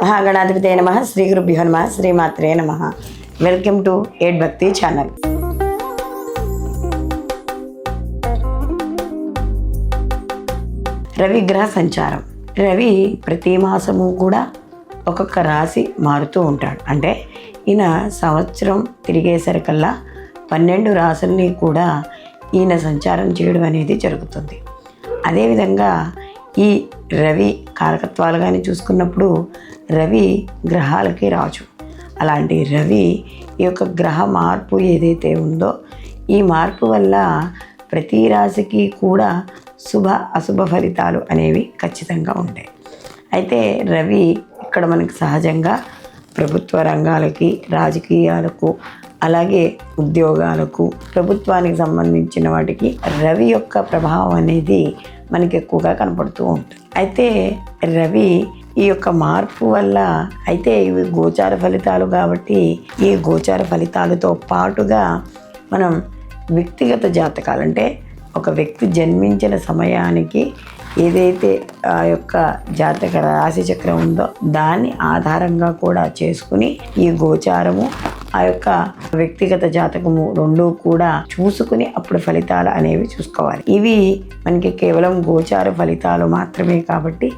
మహాగణాధిపతే నమః. శ్రీ గురుభ్యో నమః. శ్రీమాత్రే నమః. వెల్కమ్ టు ఎయిట్ భక్తి ఛానల్. రవి గ్రహ సంచారం. రవి ప్రతి మాసము కూడా ఒక్కొక్క రాశి మారుతూ ఉంటాడు. అంటే ఈయన సంవత్సరం తిరిగేసరికల్లా 12 రాశుల్ని కూడా ఈయన సంచారం చేయడం అనేది జరుగుతుంది. అదేవిధంగా ఈ రవి కారకత్వాలు కానీ చూసుకున్నప్పుడు రవి గ్రహాలకి రాజు. అలాంటి రవి ఈ యొక్క గ్రహ మార్పు ఏదైతే ఉందో ఈ మార్పు వల్ల ప్రతి రాశికి కూడా శుభ అశుభ ఫలితాలు అనేవి ఖచ్చితంగా ఉంటాయి. అయితే రవి ఇక్కడ మనకి సహజంగా ప్రభుత్వ రంగాలకి, రాజకీయాలకు, అలాగే ఉద్యోగాలకు, ప్రభుత్వానికి సంబంధించిన వాటికి రవి యొక్క ప్రభావం అనేది మనకి ఎక్కువగా కనపడుతూ ఉంటుంది. అయితే రవి ఈ యొక్క మార్పు వల్ల అయితే ఇవి గోచార ఫలితాలు కాబట్టి ఈ గోచార ఫలితాలతో పాటుగా మనం వ్యక్తిగత జాతకాలు, అంటే ఒక వ్యక్తి జన్మించిన సమయానికి ఏదైతే ఆ యొక్క జాతక రాశి చక్రం ఉందో దాన్ని ఆధారంగా కూడా చేసుకుని ఈ గోచారము ఆ యొక్క వ్యక్తిగత జాతకము రెండూ కూడా చూసుకుని అప్పుడు ఫలితాలు అనేవి చూసుకోవాలి. ఇవి మనకి కేవలం గోచార ఫలితాలు మాత్రమే కాబట్టి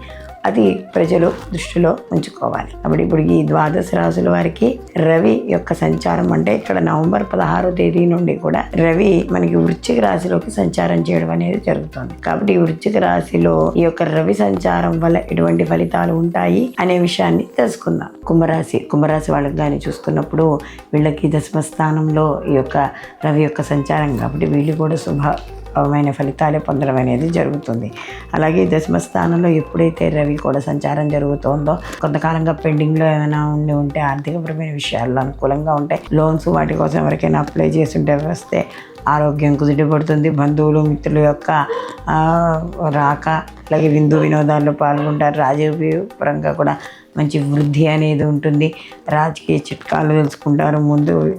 అది ప్రజలు దృష్టిలో ఉంచుకోవాలి. కాబట్టి ఇప్పుడు ఈ 12 రాశుల వారికి రవి యొక్క సంచారం, అంటే ఇక్కడ నవంబర్ 16వ తేదీ నుండి కూడా రవి మనకి వృశ్చిక రాశిలోకి సంచారం చేయడం అనేది జరుగుతుంది. కాబట్టి ఈ వృశ్చిక రాశిలో ఈ యొక్క రవి సంచారం వల్ల ఎటువంటి ఫలితాలు ఉంటాయి అనే విషయాన్ని తెలుసుకుందాం. కుంభరాశి వాళ్ళకి కానీ చూసుకున్నప్పుడు వీళ్ళకి 10వ స్థానంలో ఈ యొక్క రవి యొక్క సంచారం కాబట్టి వీళ్ళు కూడా శుభమైన ఫలితాలే పొందడం అనేది జరుగుతుంది. అలాగే 10వ స్థానంలో ఎప్పుడైతే రవి కూడా సంచారం జరుగుతుందో కొంతకాలంగా పెండింగ్లో ఏమైనా ఉంటే ఆర్థికపరమైన విషయాల్లో అనుకూలంగా ఉంటాయి. లోన్స్ వాటి కోసం ఎవరికైనా అప్లై చేస్తుంటే వస్తే ఆరోగ్యం కుదుటపడుతుంది. బంధువులు మిత్రుల యొక్క రాక, అలాగే విందు వినోదాల్లో పాల్గొంటారు. రాజకీయ పరంగా కూడా మంచి వృద్ధి అనేది ఉంటుంది. రాజకీయ చిట్కాలు తెలుసుకుంటారు.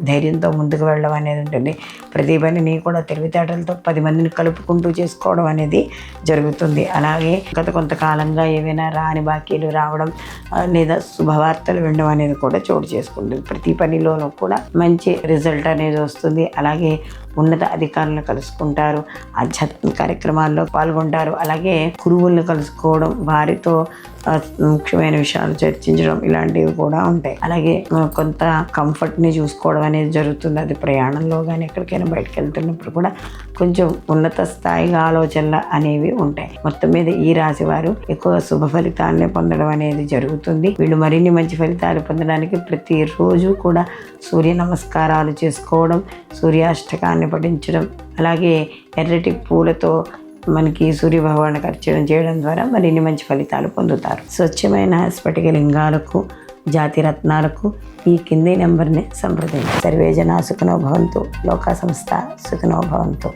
ధైర్యంతో ముందుకు వెళ్ళడం అనేది ఉంటుంది. ప్రతి పనిని కూడా తెలివితేటలతో 10 మందిని కలుపుకుంటూ చేసుకోవడం అనేది జరుగుతుంది. అలాగే గత కొంతకాలంగా ఏవైనా రాని బాకీలు రావడం లేదా శుభవార్తలు వినడం అనేది కూడా చోటు చేసుకుంటుంది. ప్రతి పనిలోనూ కూడా మంచి రిజల్ట్ అనేది వస్తుంది. అలాగే ఉన్నత అధికారులను కలుసుకుంటారు. ఆధ్యాత్మిక కార్యక్రమాల్లో పాల్గొంటారు. అలాగే గురువులను కలుసుకోవడం, వారితో ముఖ్యమైన విషయాలు చర్చించడం ఇలాంటివి కూడా ఉంటాయి. అలాగే కొంత కంఫర్ట్ని చూసుకోవడం అనేది జరుగుతుంది. అది ప్రయాణంలో కానీ ఎక్కడికైనా బయటకు వెళ్తున్నప్పుడు కూడా కొంచెం ఉన్నత స్థాయిగా ఆలోచనలు అనేవి ఉంటాయి. మొత్తం మీద ఈ రాశి వారు ఎక్కువ శుభ ఫలితాలనే పొందడం అనేది జరుగుతుంది. వీళ్ళు మరిన్ని మంచి ఫలితాలు పొందడానికి ప్రతిరోజు కూడా సూర్య నమస్కారాలు చేసుకోవడం, సూర్యాష్టకాన్ని పఠించడం, అలాగే ఎర్రటి పూలతో మనకి సూర్య భగవానికి అర్చన చేయడం ద్వారా మరిన్ని మంచి ఫలితాలు పొందుతారు. స్వచ్ఛమైన స్ఫటిక లింగాలకు, జాతి రత్నాలకు ఈ కింది నెంబర్ని సంప్రదించి. సర్వే జనా సుఖినో భవంతు. లోకా సంస్థ సుఖినో భవంతు.